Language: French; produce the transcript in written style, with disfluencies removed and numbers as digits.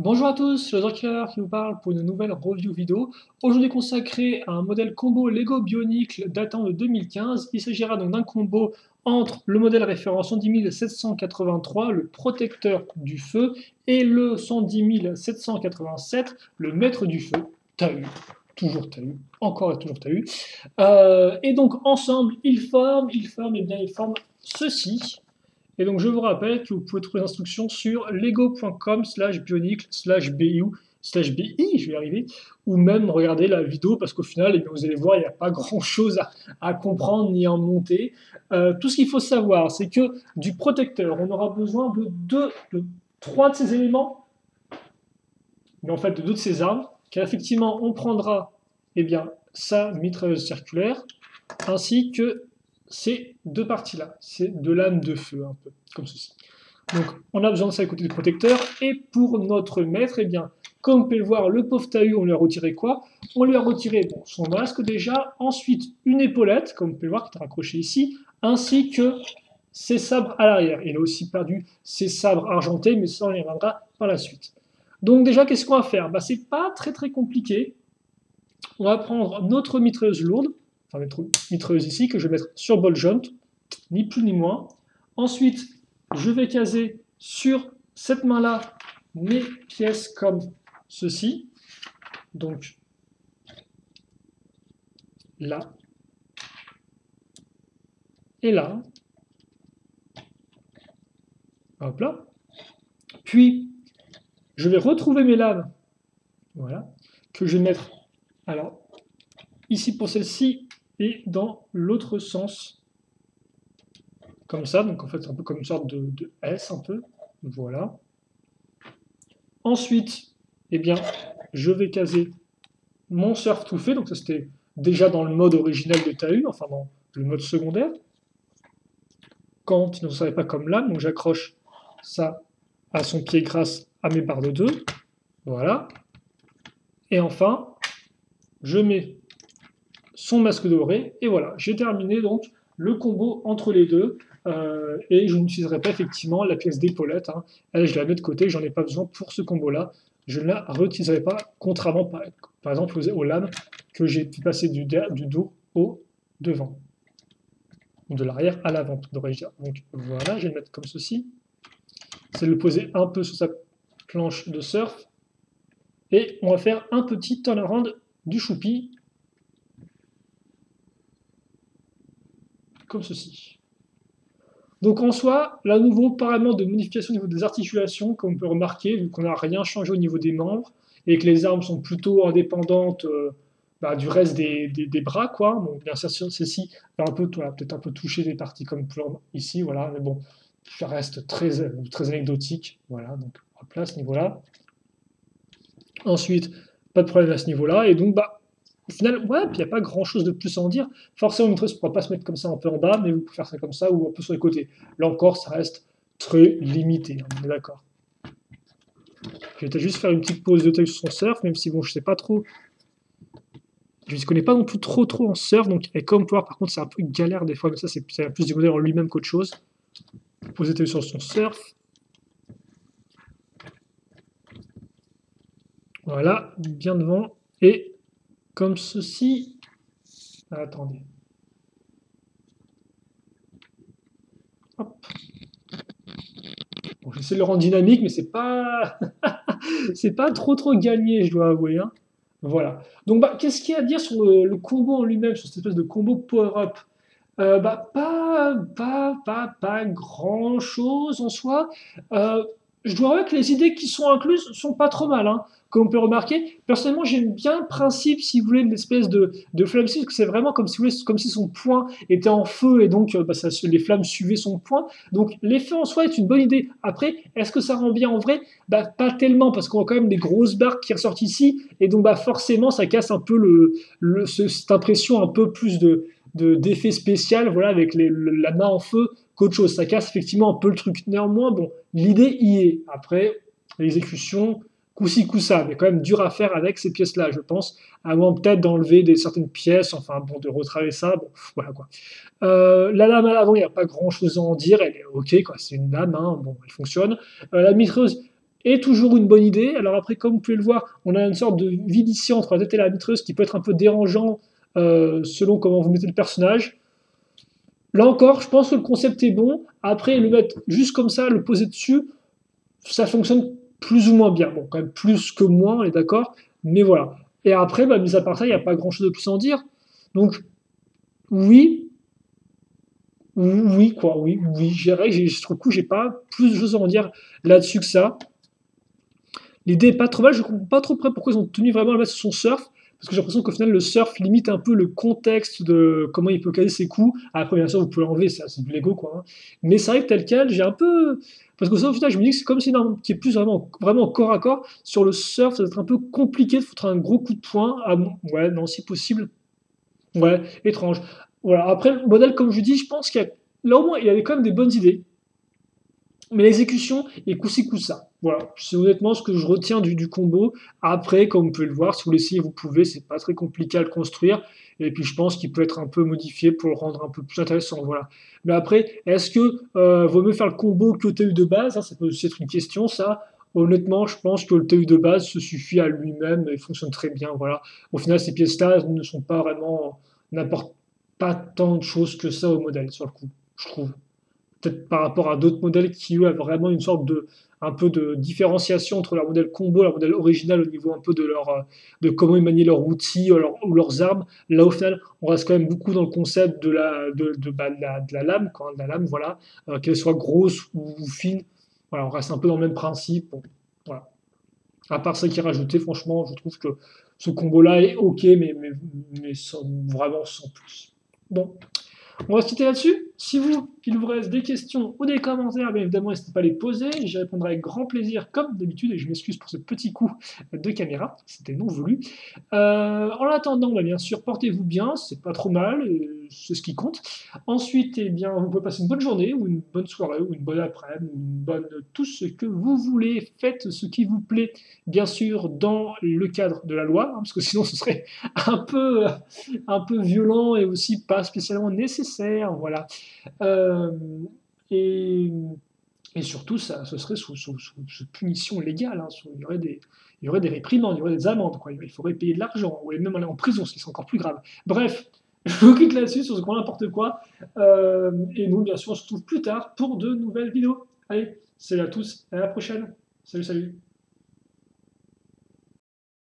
Bonjour à tous, c'est le Killer qui vous parle pour une nouvelle review vidéo. Aujourd'hui consacrée à un modèle combo Lego Bionicle datant de 2015. Il s'agira donc d'un combo entre le modèle référence 110 783, le protecteur du feu, et le 110 787, le maître du feu. T'as eu, toujours t'as eu, encore et toujours t'as eu. Et donc ensemble, ils forment ceci. Et donc je vous rappelle que vous pouvez trouver les instructions sur lego.com/bionicle/biu/bi, je vais y arriver, ou même regarder la vidéo parce qu'au final, eh bien, vous allez voir, il n'y a pas grand-chose à comprendre ni à monter. Tout ce qu'il faut savoir, c'est que du protecteur, on aura besoin de trois de ces éléments, mais en fait de deux de ces armes, car effectivement, on prendra eh bien, sa mitrailleuse circulaire, ainsi que ces deux parties-là, ces deux lames de feu, un peu, comme ceci. Donc, on a besoin de ça à côté du protecteur, et pour notre maître, eh bien, comme vous pouvez le voir, le pauvre Tahu, on lui a retiré quoi? On lui a retiré bon, son masque déjà, ensuite une épaulette, comme vous pouvez le voir, qui est raccrochée ici, ainsi que ses sabres à l'arrière. Il a aussi perdu ses sabres argentés, mais ça, on y reviendra par la suite. Donc déjà, qu'est-ce qu'on va faire? Bah, c'est pas très compliqué. On va prendre notre mitrailleuse lourde, enfin notre mitrailleuse ici, que je vais mettre sur ball joint, ni plus ni moins. Ensuite, je vais caser sur cette main-là mes pièces comme ceci. Donc là et là. Hop là. Puis, je vais retrouver mes lames, voilà, que je vais mettre alors ici pour celle-ci et dans l'autre sens, comme ça. Donc en fait, c'est un peu comme une sorte de S, un peu. Voilà. Ensuite, eh bien, je vais caser mon surf tout fait. Donc ça, c'était déjà dans le mode original de Tahu, enfin dans le mode secondaire. Quand il ne savait pas comme lame, donc j'accroche ça à son pied grâce à mes barres de 2. Voilà. Et enfin, je mets son masque doré. Et voilà, j'ai terminé donc le combo entre les deux. Et je n'utiliserai pas effectivement la pièce d'épaulette. Hein. Elle, je la mets de côté, j'en ai pas besoin pour ce combo-là. Je ne la réutiliserai pas, contrairement par exemple aux lames que j'ai pu passer du dos au devant. De l'arrière à l'avant, devrais-je dire. Donc voilà, je vais le mettre comme ceci. C'est de le poser un peu sur sa planche de surf. Et on va faire un petit turnaround du choupi, comme ceci. Donc en soi, là nouveau, pareillement de modification au niveau des articulations, comme on peut remarquer, vu qu'on n'a rien changé au niveau des membres, et que les armes sont plutôt indépendantes du reste des bras, quoi. Donc bien sûr, celle-ci va un peu, peut-être un peu toucher des parties comme ici, voilà, mais bon, ça reste très anecdotique, voilà, donc hop là, à ce niveau-là. Ensuite, pas de problème à ce niveau-là, et donc au final, ouais, puis il n'y a pas grand-chose de plus à en dire. Forcément, une tresse ne pourra pas se mettre comme ça un peu en bas, mais vous pouvez faire ça comme ça ou un peu sur les côtés. Là encore, ça reste très limité, hein, on est d'accord. Je vais peut-être juste faire une petite pause de taille sur son surf, même si bon, je sais pas trop. Je ne connais pas non plus trop en surf, donc et comme pouvoir, par contre, c'est un peu une galère des fois, mais ça, c'est plus du modèle en lui-même qu'autre chose. Poser taille sur son surf. Voilà, bien devant. Et comme ceci. Ah, attendez. Hop. Bon, j'essaie de le rendre dynamique, mais c'est pas trop gagné, je dois avouer. Hein. Voilà. Donc, qu'est-ce qu'il y a à dire sur le combo en lui-même, sur cette espèce de combo power-up? Pas grand-chose en soi. Je dois avouer que les idées qui sont incluses sont pas trop mal, hein, comme on peut remarquer. Personnellement, j'aime bien le principe, si vous voulez, de l'espèce de flamme, parce que c'est vraiment comme si, vous voulez, comme si son poing était en feu et donc les flammes suivaient son poing. Donc l'effet en soi est une bonne idée. Après, est-ce que ça rend bien en vrai? Pas tellement, parce qu'on a quand même des grosses barres qui ressortent ici, et donc forcément, ça casse un peu cette impression un peu plus d'effet spécial, voilà, avec la main en feu qu'autre chose. Ça casse effectivement un peu le truc. Néanmoins, bon, l'idée y est. Après, l'exécution, coup-ci, coup-ça, mais quand même dur à faire avec ces pièces-là, je pense. À moins peut-être d'enlever certaines pièces, enfin bon, de retravailler ça, bon, voilà quoi. La lame à l'avant, il n'y a pas grand-chose à en dire, elle est ok, quoi, c'est une lame, hein, bon, elle fonctionne. La mitrailleuse, est toujours une bonne idée. Alors après, comme vous pouvez le voir, on a une sorte de vide ici entre la tête et la mitreuse qui peut être un peu dérangeant selon comment vous mettez le personnage. Là encore, je pense que le concept est bon. Après, le mettre juste comme ça, le poser dessus, ça fonctionne plus ou moins bien. Bon, quand même plus que moins, on est d'accord. Mais voilà. Et après, bah, mis à part ça, il n'y a pas grand-chose de plus à en dire. Donc, oui, oui, quoi, oui, oui. Sur le coup, j'ai pas plus de choses à en dire là-dessus que ça. L'idée est pas trop mal, je comprends pas trop pourquoi ils ont tenu vraiment à le mettre sur son surf, parce que j'ai l'impression qu'au final le surf limite un peu le contexte de comment il peut caser ses coups. Après bien sûr vous pouvez l'enlever, c'est du Lego quoi, hein. Mais c'est vrai que tel quel, j'ai un peu. Parce que ça au final je me dis que c'est comme c'est une arme qui est plus vraiment corps à corps, sur le surf ça va être un peu compliqué de foutre un gros coup de poing. Ah bon, ouais, non, si possible. Ouais, étrange. Voilà, après le modèle comme je dis, je pense qu'il y a. Là au moins il avait quand même des bonnes idées. Mais l'exécution est coup-ci coup-ça. Voilà, c'est honnêtement ce que je retiens du combo. Après, comme vous pouvez le voir, si vous l'essayez, vous pouvez, c'est pas très compliqué à le construire. Et puis je pense qu'il peut être un peu modifié pour le rendre un peu plus intéressant. Voilà. Mais après, est-ce que vaut mieux faire le combo que le TU de base? Ça peut aussi être une question, ça. Honnêtement, je pense que le TU de base se suffit à lui-même et fonctionne très bien. Voilà. Au final, ces pièces-là ne sont pas vraiment, n'apportent pas tant de choses que ça au modèle, sur le coup, je trouve peut-être par rapport à d'autres modèles qui, eux, ont vraiment une sorte de un peu de différenciation entre leur modèle combo et leur modèle original au niveau un peu de leur de comment ils manient leurs outils ou leurs armes. Là, au final, on reste quand même beaucoup dans le concept de la lame, quoi, de la lame, voilà, qu'elle soit grosse ou fine. Voilà, on reste un peu dans le même principe. Bon, voilà. À part ça qui est rajouté, franchement, je trouve que ce combo-là est ok, mais vraiment sans plus. Bon, on va se quitter là-dessus. Si vous, il vous reste des questions ou des commentaires, bien évidemment, n'hésitez pas à les poser. J'y répondrai avec grand plaisir, comme d'habitude, et je m'excuse pour ce petit coup de caméra, c'était non voulu. En attendant, bah, bien sûr, portez-vous bien, c'est pas trop mal, c'est ce qui compte. Ensuite, eh bien, vous pouvez passer une bonne journée, ou une bonne soirée, ou une bonne après-midi, ou une bonne tout ce que vous voulez. Faites ce qui vous plaît, bien sûr, dans le cadre de la loi, hein, parce que sinon ce serait un peu, euh, un peu violent et aussi pas spécialement nécessaire. Voilà. Euh, et, et surtout, ça, ce serait sous punition légale, hein. Il y aurait des réprimandes, il y aurait des amendes, quoi. Il faudrait payer de l'argent, ou même aller en prison, ce qui est encore plus grave. Bref, je vous quitte là-dessus sur ce grand n'importe quoi. Et nous, bien sûr, on se retrouve plus tard pour de nouvelles vidéos. Allez, salut à tous, à la prochaine. Salut, salut.